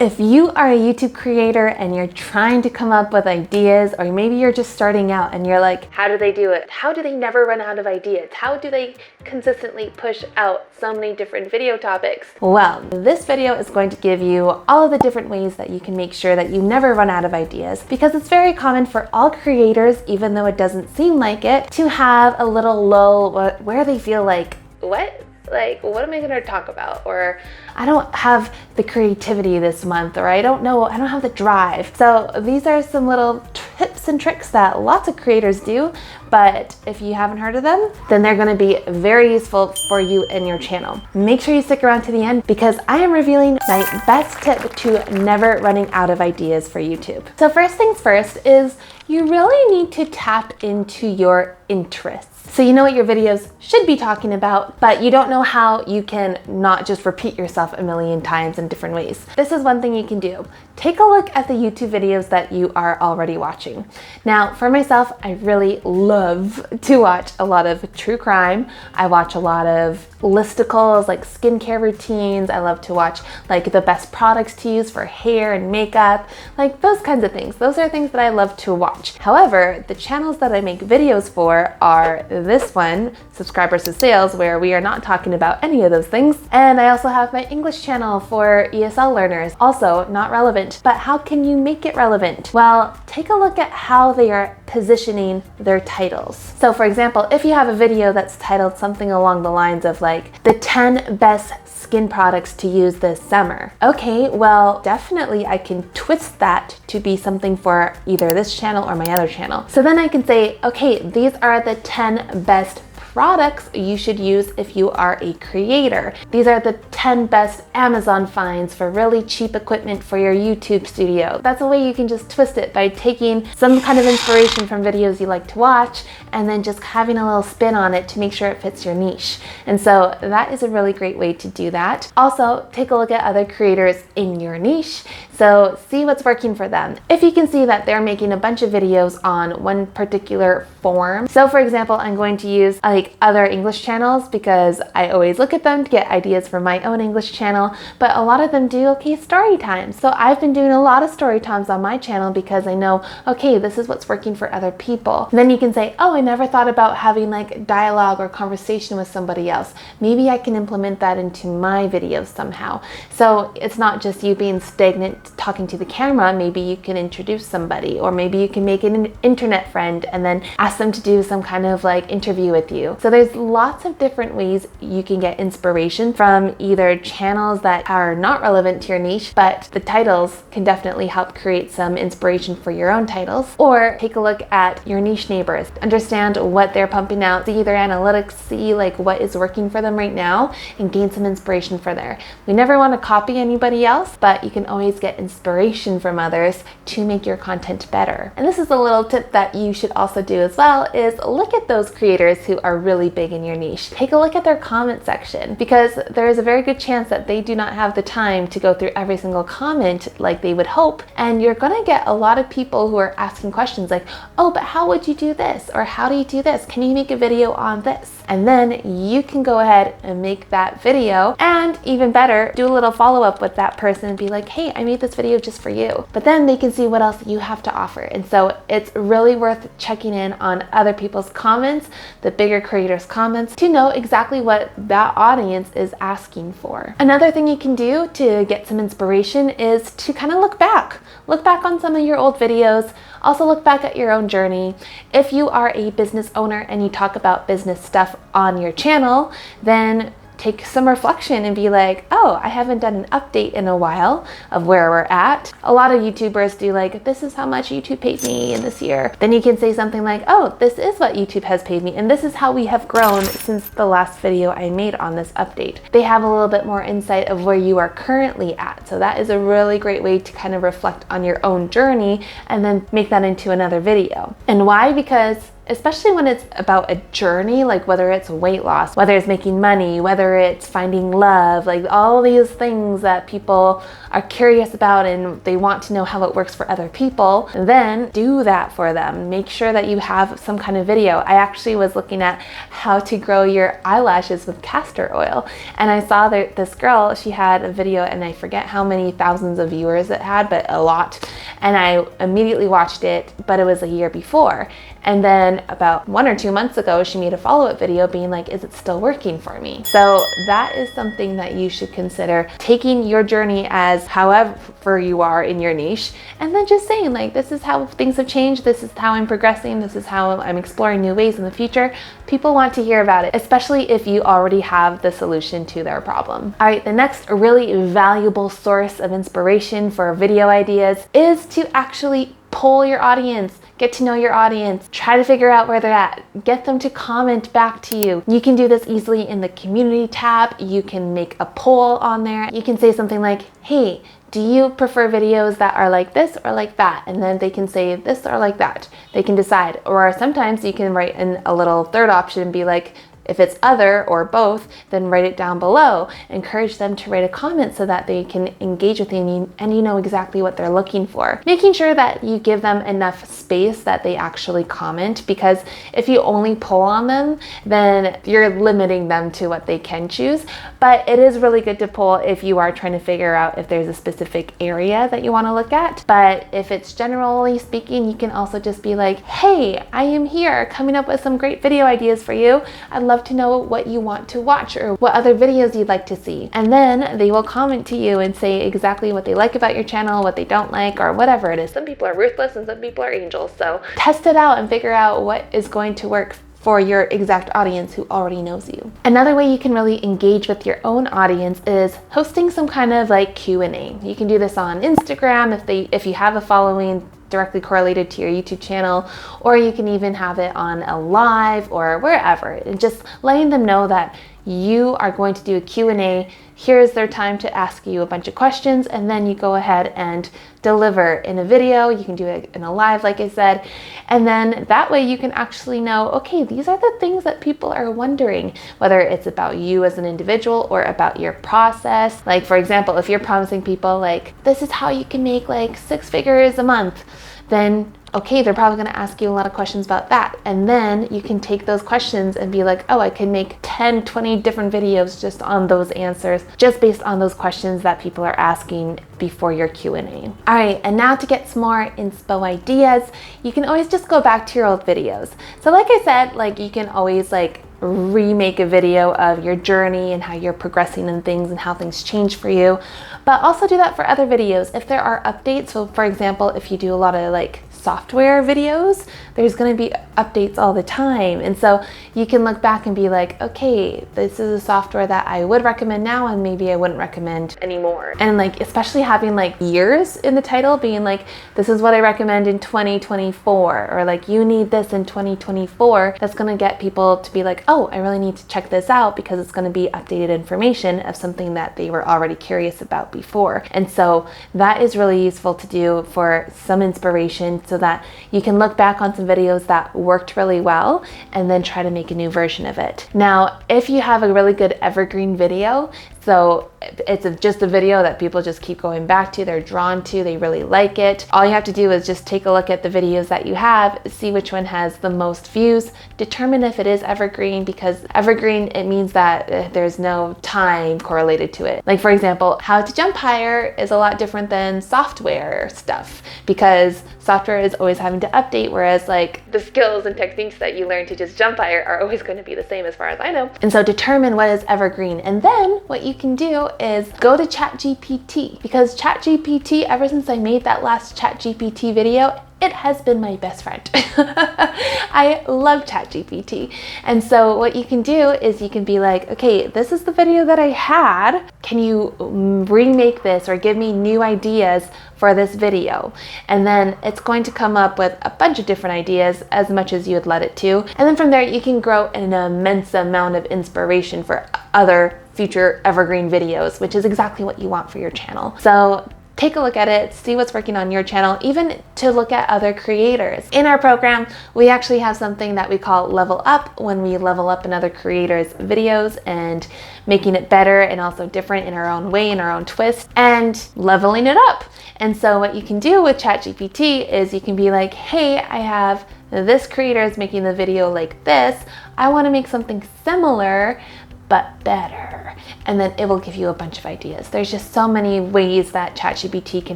If you are a YouTube creator and you're trying to come up with ideas, or maybe you're just starting out and you're like, how do they do it? How do they never run out of ideas? How do they consistently push out so many different video topics? Well, this video is going to give you all of the different ways that you can make sure that you never run out of ideas, because it's very common for all creators, even though it doesn't seem like it, to have a little lull where they feel like, what am I gonna talk about? Or I don't have the creativity this month, or I don't have the drive. So these are some little tips and tricks that lots of creators do, but if you haven't heard of them, then they're gonna be very useful for you and your channel. Make sure you stick around to the end, because I am revealing my best tip to never running out of ideas for YouTube. So first things first is you really need to tap into your interests. So you know what your videos should be talking about, but you don't know how you can not just repeat yourself a million times in different ways. This is one thing you can do. Take a look at the YouTube videos that you are already watching. Now, for myself, I really love to watch a lot of true crime. I watch a lot of listicles, like skincare routines. I love to watch like the best products to use for hair and makeup, like those kinds of things. Those are things that I love to watch. However, the channels that I make videos for are this one, Subscribers to Sales, where we are not talking about any of those things. And I also have my English channel for ESL learners, also not relevant. But how can you make it relevant? Well, take a look at how they are positioning their titles. So for example, if you have a video that's titled something along the lines of like the 10 best skin products to use this summer. Okay, well, definitely I can twist that to be something for either this channel or my other channel. So then I can say, okay, these are the 10 best products you should use if you are a creator. These are the 10 best Amazon finds for really cheap equipment for your YouTube studio. That's a way you can just twist it, by taking some kind of inspiration from videos you like to watch and then just having a little spin on it to make sure it fits your niche. And so that is a really great way to do that. Also, take a look at other creators in your niche. So see what's working for them. If you can see that they're making a bunch of videos on one particular form. So for example, I'm going to use like other English channels, because I always look at them to get ideas for my own English channel, but a lot of them do story times. So I've been doing a lot of story times on my channel because I know, okay, this is what's working for other people. And then you can say, oh, I never thought about having like dialogue or conversation with somebody else. Maybe I can implement that into my videos somehow. So it's not just you being stagnant talking to the camera. Maybe you can introduce somebody, or maybe you can make an internet friend and then ask them to do some kind of like interview with you. So there's lots of different ways you can get inspiration from either channels that are not relevant to your niche, but the titles can definitely help create some inspiration for your own titles. Or take a look at your niche neighbors, understand what they're pumping out, see their analytics, see like what is working for them right now, and gain some inspiration for there. We never want to copy anybody else, but you can always get inspiration from others to make your content better. And this is a little tip that you should also do as well, is look at those creators who are really big in your niche. Take a look at their comment section, because there is a very good chance that they do not have the time to go through every single comment like they would hope. And you're gonna get a lot of people who are asking questions like, oh, but how would you do this? Or how do you do this? Can you make a video on this? And then you can go ahead and make that video, and even better, do a little follow-up with that person and be like, hey, I made this video just for you. But then they can see what else you have to offer. And so it's really worth checking in on other people's comments, the bigger creators' comments, to know exactly what that audience is asking for. Another thing you can do to get some inspiration is to kind of look back. Look back on some of your old videos. Also look back at your own journey. If you are a business owner and you talk about business stuff on your channel, then take some reflection and be like, oh, I haven't done an update in a while of where we're at. A lot of YouTubers do like, this is how much YouTube paid me in this year. Then you can say something like, oh, this is what YouTube has paid me, and this is how we have grown since the last video I made on this update. They have a little bit more insight of where you are currently at. So that is a really great way to kind of reflect on your own journey and then make that into another video. And why? Because especially when it's about a journey, like whether it's weight loss, whether it's making money, whether it's finding love, like all these things that people are curious about and they want to know how it works for other people, then do that for them. Make sure that you have some kind of video. I actually was looking at how to grow your eyelashes with castor oil, and I saw that this girl, she had a video, and I forget how many thousands of viewers it had, but a lot. And I immediately watched it, but it was a year before. And then about 1 or 2 months ago, she made a follow-up video being like, is it still working for me? So that is something that you should consider, taking your journey as however you are in your niche, and then just saying like, this is how things have changed, this is how I'm progressing, this is how I'm exploring new ways in the future. People want to hear about it, especially if you already have the solution to their problem. All right, the next really valuable source of inspiration for video ideas is to actually poll your audience. Get to know your audience, try to figure out where they're at, get them to comment back to you. You can do this easily in the community tab. You can make a poll on there. You can say something like, hey, do you prefer videos that are like this or like that? And then they can say this or like that. They can decide. Or sometimes you can write in a little third option and be like, if it's other or both, then write it down below. Encourage them to write a comment so that they can engage with you and you know exactly what they're looking for. Making sure that you give them enough space that they actually comment, because if you only poll on them, then you're limiting them to what they can choose. But it is really good to poll if you are trying to figure out if there's a specific area that you want to look at. But if it's generally speaking, you can also just be like, hey, I am here coming up with some great video ideas for you. I'd love to know what you want to watch or what other videos you'd like to see. And then they will comment to you and say exactly what they like about your channel, what they don't like, or whatever it is. Some people are ruthless and some people are angels. So test it out and figure out what is going to work for your exact audience who already knows you. Another way you can really engage with your own audience is hosting some kind of like Q&A. You can do this on Instagram if you have a following directly correlated to your YouTube channel, or you can even have it on a live or wherever, and just letting them know that you are going to do a Q&A. Here's their time to ask you a bunch of questions, and then you go ahead and deliver in a video. You can do it in a live, like I said, and then that way you can actually know, okay, these are the things that people are wondering, whether it's about you as an individual or about your process. Like for example, if you're promising people like, this is how you can make like 6 figures a month, then okay, they're probably going to ask you a lot of questions about that. And then you can take those questions and be like, oh, I can make 10, 20 different videos just on those answers, just based on those questions that people are asking before your Q&A. All right, and now to get some more inspo ideas, you can always just go back to your old videos. So like I said, like you can always like remake a video of your journey and how you're progressing in things and how things change for you, but also do that for other videos. If there are updates, so for example, if you do a lot of like software videos, there's going to be updates all the time. And so you can look back and be like, okay, this is a software that I would recommend now and maybe I wouldn't recommend anymore. And like, especially having like years in the title, being like, this is what I recommend in 2024, or like, you need this in 2024. That's going to get people to be like, oh, I really need to check this out, because it's going to be updated information of something that they were already curious about before. And so that is really useful to do for some inspiration, so that you can look back on some videos that worked really well and then try to make a new version of it. Now, if you have a really good evergreen video, so it's just a video that people just keep going back to, they're drawn to, they really like it, all you have to do is just take a look at the videos that you have, see which one has the most views, determine if it is evergreen, because evergreen, it means that there's no time correlated to it. Like for example, how to jump higher is a lot different than software stuff, because software is always having to update, whereas like the skills and techniques that you learn to just jump higher are always going to be the same as far as I know. And so determine what is evergreen, and then what you can do is go to ChatGPT, because ChatGPT, ever since I made that last ChatGPT video, it has been my best friend. I love ChatGPT. And so what you can do is you can be like, okay, this is the video that I had. Can you remake this or give me new ideas for this video? And then it's going to come up with a bunch of different ideas, as much as you would let it to. And then from there, you can grow an immense amount of inspiration for other future evergreen videos, which is exactly what you want for your channel. So take a look at it, see what's working on your channel, even to look at other creators. In our program, we actually have something that we call level up, when we level up another creator's videos and making it better and also different in our own way, in our own twist, and leveling it up. And so what you can do with ChatGPT is you can be like, hey, I have this creator is making the video like this. I want to make something similar, but better. And then it will give you a bunch of ideas. There's just so many ways that ChatGPT can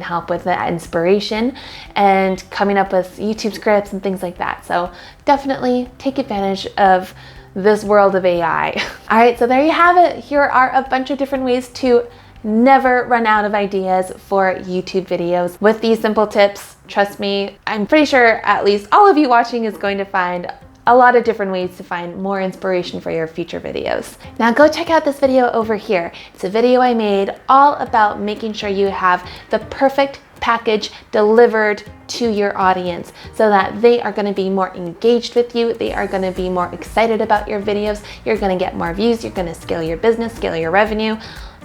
help with that inspiration and coming up with YouTube scripts and things like that. So definitely take advantage of this world of AI. All right, so there you have it. Here are a bunch of different ways to never run out of ideas for YouTube videos. With these simple tips, trust me, I'm pretty sure at least all of you watching is going to find a lot of different ways to find more inspiration for your future videos. Now go check out this video over here. It's a video I made all about making sure you have the perfect package delivered to your audience so that they are going to be more engaged with you, they are going to be more excited about your videos, you're going to get more views, you're going to scale your business, scale your revenue,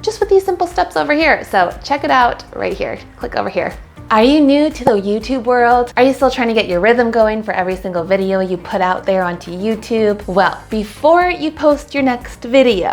just with these simple steps over here. So check it out right here. Click over here. Are you new to the YouTube world? Are you still trying to get your rhythm going for every single video you put out there onto YouTube? Well, before you post your next video,